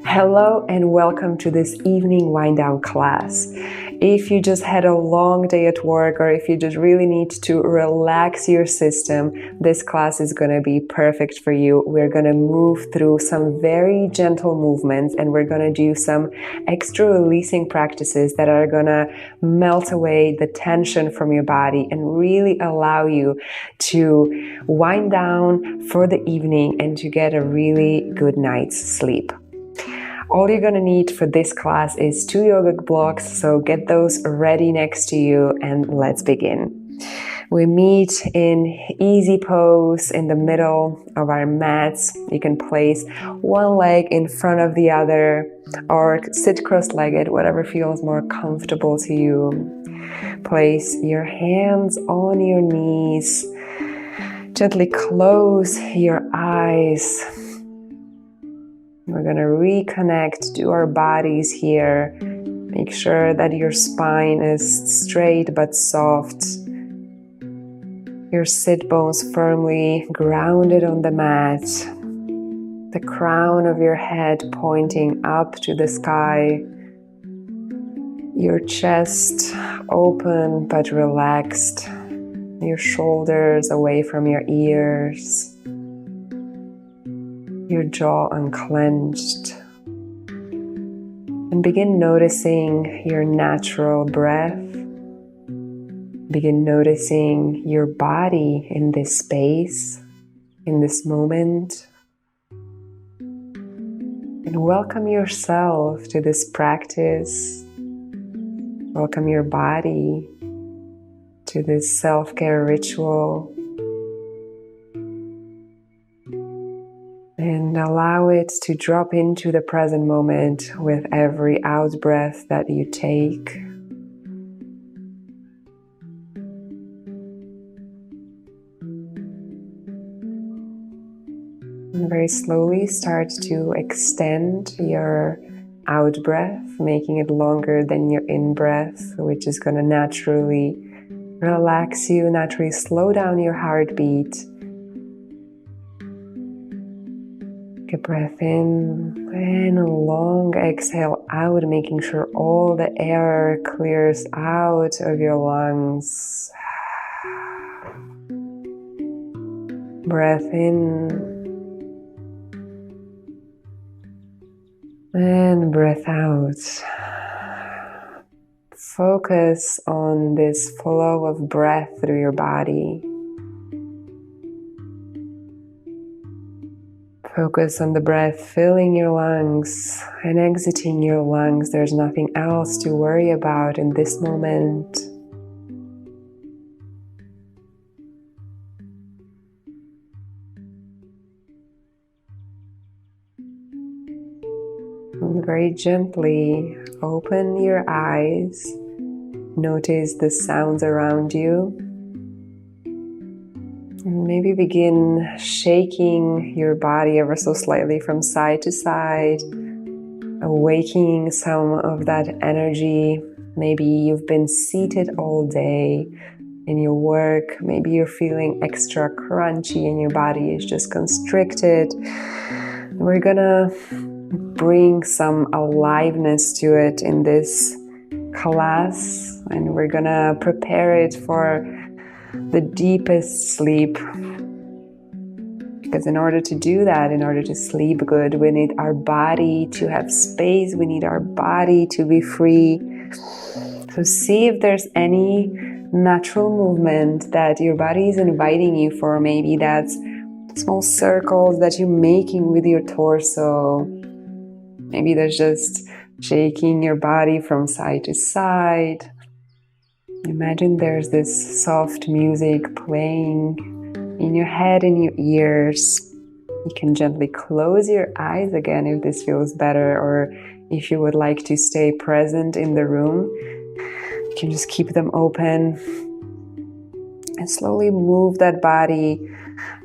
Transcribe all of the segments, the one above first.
Hello and welcome to this evening wind down class. If you just had a long day at work or if you just really need to relax your system, this class is going to be perfect for you. We're going to move through some very gentle movements and we're going to do some extra releasing practices that are going to melt away the tension from your body and really allow you to wind down for the evening and to get a really good night's sleep. All you're going to need for this class is 2 yoga blocks, so get those ready next to you and let's begin. We meet in easy pose in the middle of our mats. You can place one leg in front of the other or sit cross-legged, whatever feels more comfortable to you. Place your hands on your knees. Gently close your eyes. We're going to reconnect to our bodies here. Make sure that your spine is straight but soft. Your sit bones firmly grounded on the mat. The crown of your head pointing up to the sky. Your chest open but relaxed. Your shoulders away from your ears. Your jaw unclenched, and begin noticing your natural breath. Begin noticing your body in this space, in this moment, and welcome yourself to this practice. Welcome your body to this self-care ritual. And allow it to drop into the present moment with every out breath that you take. And very slowly start to extend your out breath, making it longer than your in breath, which is going to naturally relax you, naturally slow down your heartbeat. Take a breath in and a long exhale out, making sure all the air clears out of your lungs. Breath in and breath out. Focus on this flow of breath through your body. Focus on the breath filling your lungs and exiting your lungs. There's nothing else to worry about in this moment. And very gently open your eyes. Notice the sounds around you. Maybe begin shaking your body ever so slightly from side to side, awakening some of that energy. Maybe you've been seated all day in your work. Maybe you're feeling extra crunchy and your body is just constricted. We're gonna bring some aliveness to it in this class, and we're gonna prepare it for the deepest sleep, because in order to do that, in order to sleep good, we need our body to have space, we need our body to be free. So see if there's any natural movement that your body is inviting you for. Maybe that's small circles that you're making with your torso. Maybe there's just shaking your body from side to side. Imagine there's this soft music playing in your head and your ears. You can gently close your eyes again if this feels better, or if you would like to stay present in the room, you can just keep them open and slowly move that body.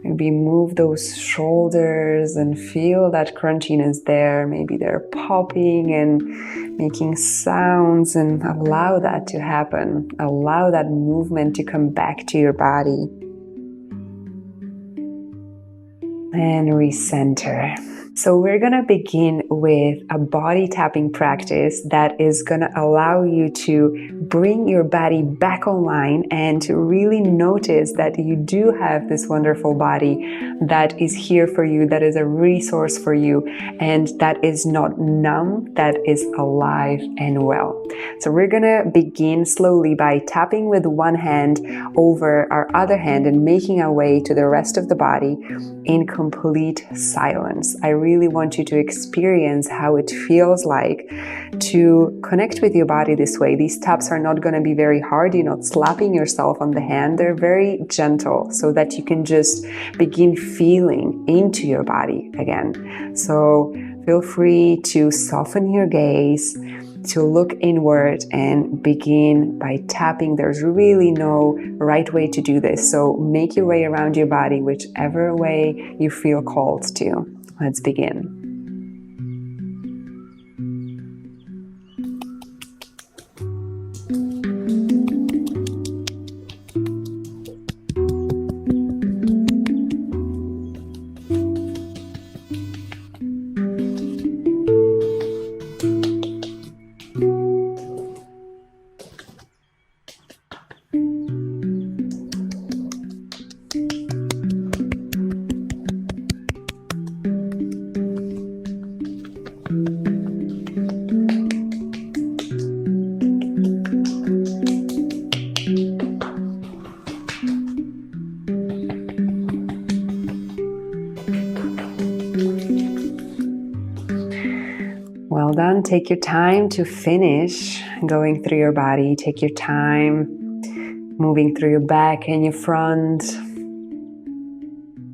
Maybe move those shoulders and feel that crunchiness there. Maybe they're popping and making sounds, and allow that to happen. Allow that movement to come back to your body. And recenter. So we're going to begin with a body tapping practice that is going to allow you to bring your body back online and to really notice that you do have this wonderful body that is here for you, that is a resource for you, and that is not numb, that is alive and well. So we're going to begin slowly by tapping with one hand over our other hand and making our way to the rest of the body in complete silence. I really want you to experience how it feels like to connect with your body this way. These taps are not going to be very hard. You're not slapping yourself on the hand. They're very gentle so that you can just begin feeling into your body again. So feel free to soften your gaze, to look inward and begin by tapping. There's really no right way to do this. So make your way around your body, whichever way you feel called to. Let's begin. Well done. Take your time to finish going through your body. Take your time moving through your back and your front.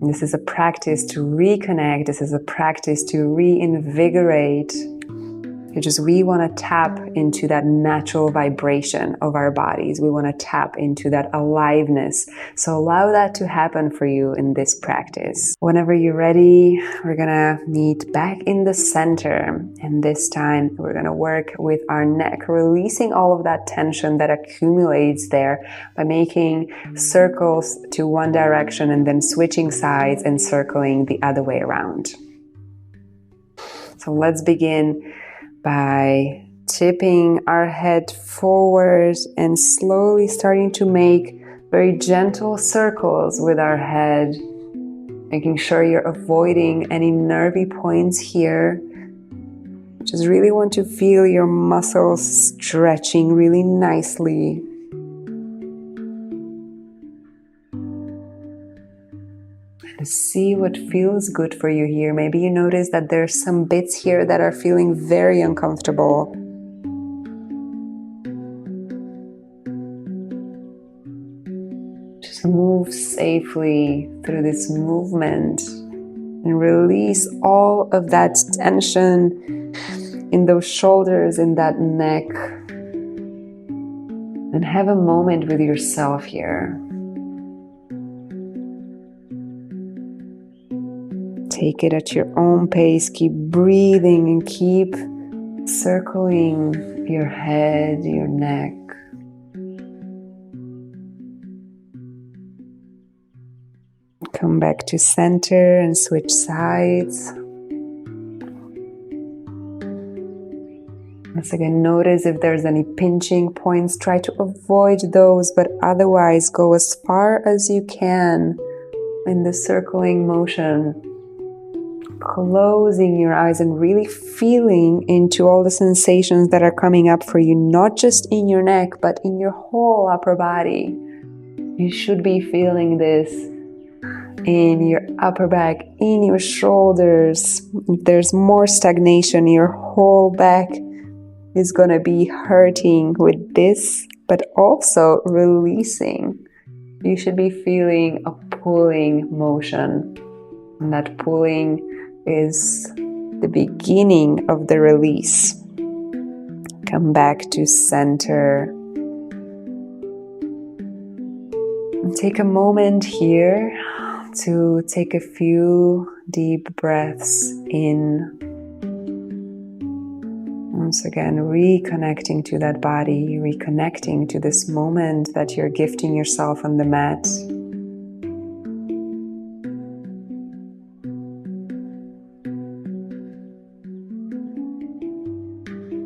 This is a practice to reconnect. This is a practice to reinvigorate. We want to tap into that natural vibration of our bodies. We want to tap into that aliveness. So allow that to happen for you in this practice. Whenever you're ready, we're going to meet back in the center. And this time we're going to work with our neck, releasing all of that tension that accumulates there by making circles to one direction and then switching sides and circling the other way around. So let's begin by tipping our head forward and slowly starting to make very gentle circles with our head, making sure you're avoiding any nervy points here. Just really want to feel your muscles stretching really nicely. And see what feels good for you here. Maybe you notice that there's some bits here that are feeling very uncomfortable. Just move safely through this movement and release all of that tension in those shoulders, in that neck. And have a moment with yourself here. Take it at your own pace. Keep breathing and keep circling your head, your neck. Come back to center and switch sides. Once again, notice if there's any pinching points. Try to avoid those, but otherwise go as far as you can in the circling motion. Closing your eyes and really feeling into all the sensations that are coming up for you, not just in your neck, but in your whole upper body. You should be feeling this in your upper back, in your shoulders. If there's more stagnation, your whole back is going to be hurting with this, but also releasing. You should be feeling a pulling motion, and that pulling is the beginning of the release. Come back to center. And take a moment here to take a few deep breaths in. Once again, reconnecting to that body, reconnecting to this moment that you're gifting yourself on the mat.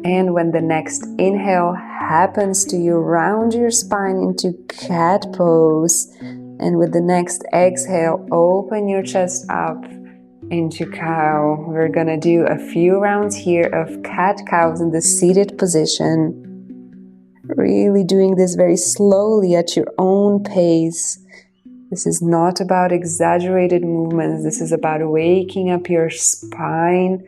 And when the next inhale happens to you, round your spine into cat pose. And with the next exhale, open your chest up into cow. We're gonna do a few rounds here of cat-cows in the seated position. Really doing this very slowly at your own pace. This is not about exaggerated movements. This is about waking up your spine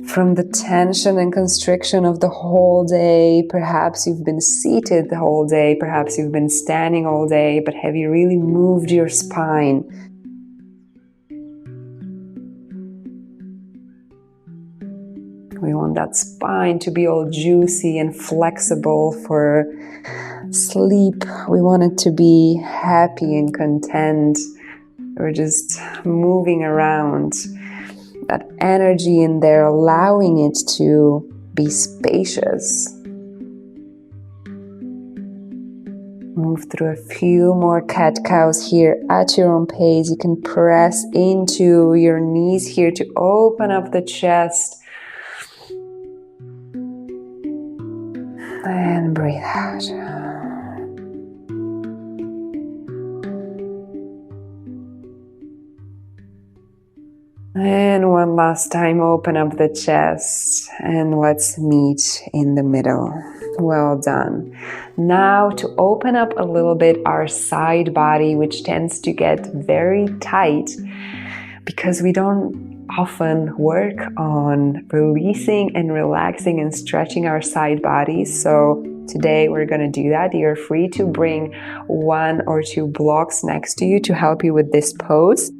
from the tension and constriction of the whole day. Perhaps you've been seated the whole day. Perhaps you've been standing all day, but have you really moved your spine? We want that spine to be all juicy and flexible for sleep. We want it to be happy and content. We're just moving around. That energy in there, allowing it to be spacious. Move through a few more cat-cows here at your own pace. You can press into your knees here to open up the chest. And breathe out. And one last time, open up the chest and let's meet in the middle. Well done. Now to open up a little bit our side body, which tends to get very tight because we don't often work on releasing and relaxing and stretching our side bodies. So today we're going to do that. You're free to bring 1 or 2 blocks next to you to help you with this pose.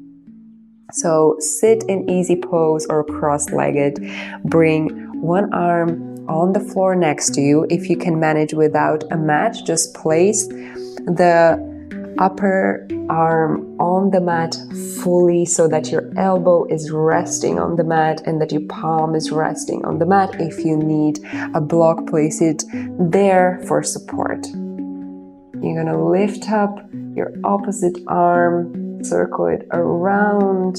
So sit in easy pose or cross-legged. Bring one arm on the floor next to you. If you can manage without a mat, just place the upper arm on the mat fully so that your elbow is resting on the mat and that your palm is resting on the mat. If you need a block, place it there for support. You're gonna lift up your opposite arm, circle it around,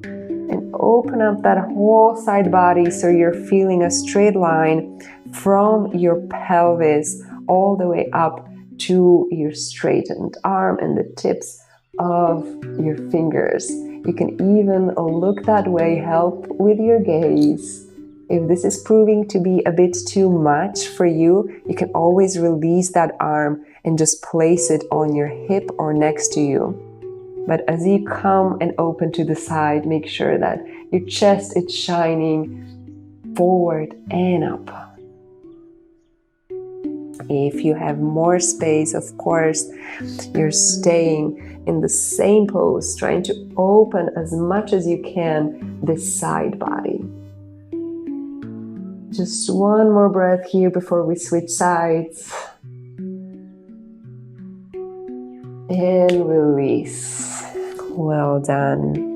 and open up that whole side body so you're feeling a straight line from your pelvis all the way up to your straightened arm and the tips of your fingers. You can even look that way, help with your gaze. If this is proving to be a bit too much for you, you can always release that arm and just place it on your hip or next to you. But as you come and open to the side, make sure that your chest is shining forward and up. If you have more space, of course, you're staying in the same pose, trying to open as much as you can this side body. Just one more breath here before we switch sides. And release. Well done.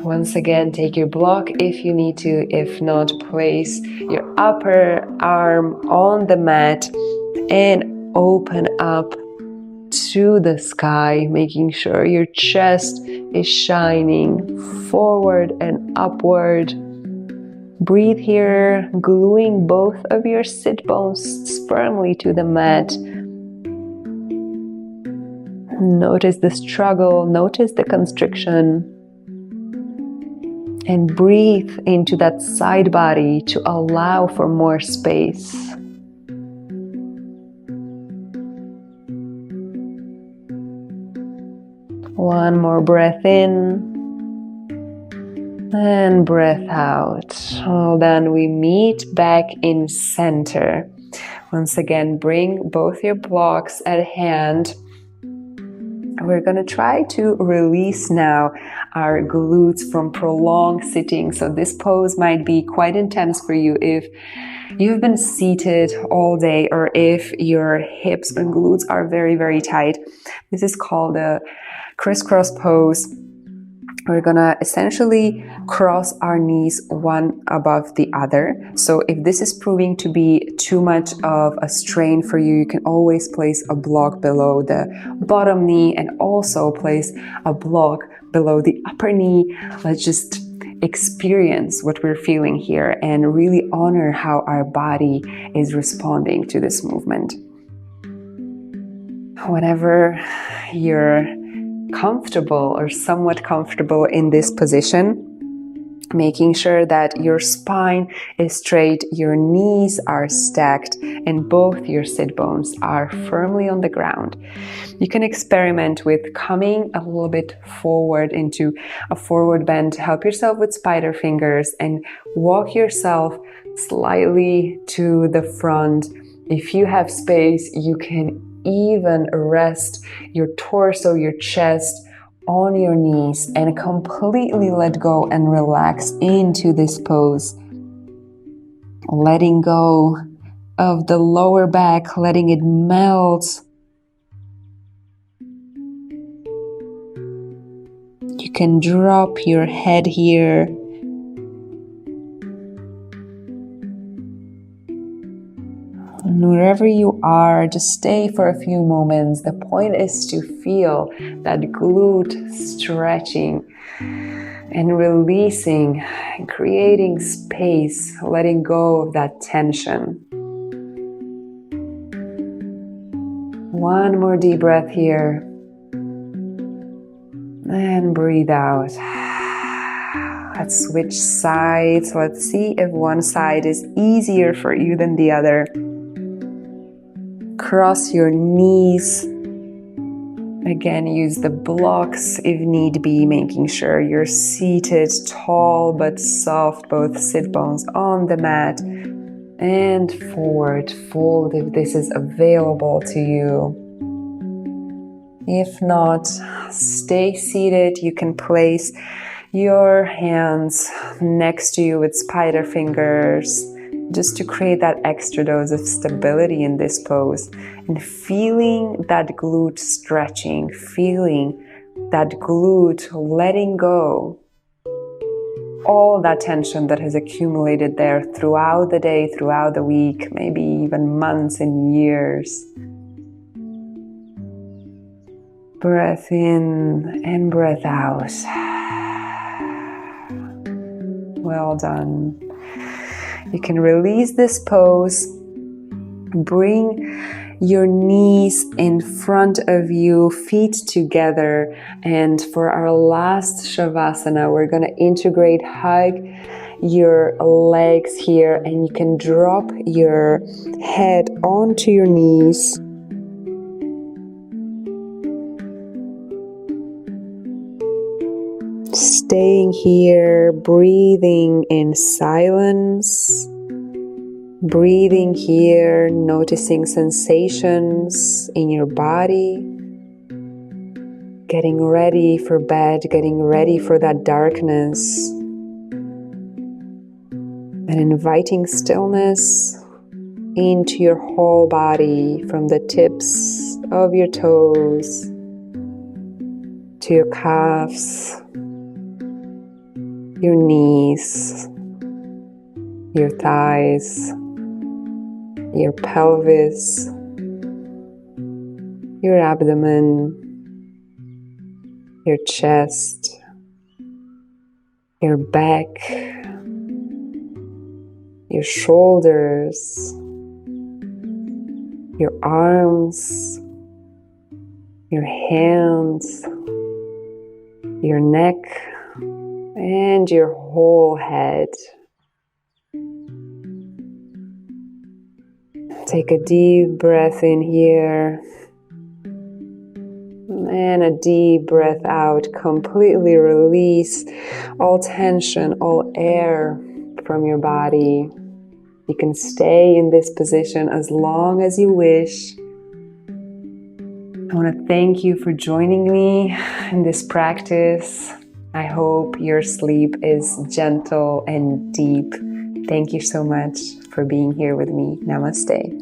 Once again, take your block if you need to. If not, place your upper arm on the mat and open up to the sky, making sure your chest is shining forward and upward. Breathe here, gluing both of your sit bones firmly to the mat. Notice the struggle, notice the constriction, and breathe into that side body to allow for more space. One more breath in and breath out. Well done. We meet back in center. Once again, bring both your blocks at hand. We're going to try to release now our glutes from prolonged sitting. So this pose might be quite intense for you if you've been seated all day or if your hips and glutes are very, very tight. This is called a crisscross pose. We're gonna essentially cross our knees one above the other. So if this is proving to be too much of a strain for you, you can always place a block below the bottom knee and also place a block below the upper knee. Let's just experience what we're feeling here and really honor how our body is responding to this movement. Whenever you're comfortable or somewhat comfortable in this position, making sure that your spine is straight, your knees are stacked, and both your sit bones are firmly on the ground. You can experiment with coming a little bit forward into a forward bend. Help yourself with spider fingers and walk yourself slightly to the front. If you have space, you can even rest your torso, your chest on your knees and completely let go and relax into this pose. Letting go of the lower back, letting it melt. You can drop your head here. And wherever you are, just stay for a few moments. The point is to feel that glute stretching and releasing, and creating space, letting go of that tension. One more deep breath here. And breathe out. Let's switch sides. Let's see if one side is easier for you than the other. Cross your knees. Again, use the blocks if need be, making sure you're seated tall but soft, both sit bones on the mat. And forward fold if this is available to you. If not, stay seated. You can place your hands next to you with spider fingers, just to create that extra dose of stability in this pose, and feeling that glute stretching, feeling that glute letting go all that tension that has accumulated there throughout the day, throughout the week, maybe even months and years. Breath in and breath out. Well done. You can release this pose. Bring your knees in front of you, feet together. And for our last Shavasana, we're going to integrate, hug your legs here, and you can drop your head onto your knees. Staying here, breathing in silence, breathing here, noticing sensations in your body, getting ready for bed, getting ready for that darkness, and inviting stillness into your whole body, from the tips of your toes to your calves, your knees, your thighs, your pelvis, your abdomen, your chest, your back, your shoulders, your arms, your hands, your neck, and your whole head. Take a deep breath in here and a deep breath out. Completely release all tension, all air from your body. You can stay in this position as long as you wish. I want to thank you for joining me in this practice. I hope your sleep is gentle and deep. Thank you so much for being here with me. Namaste.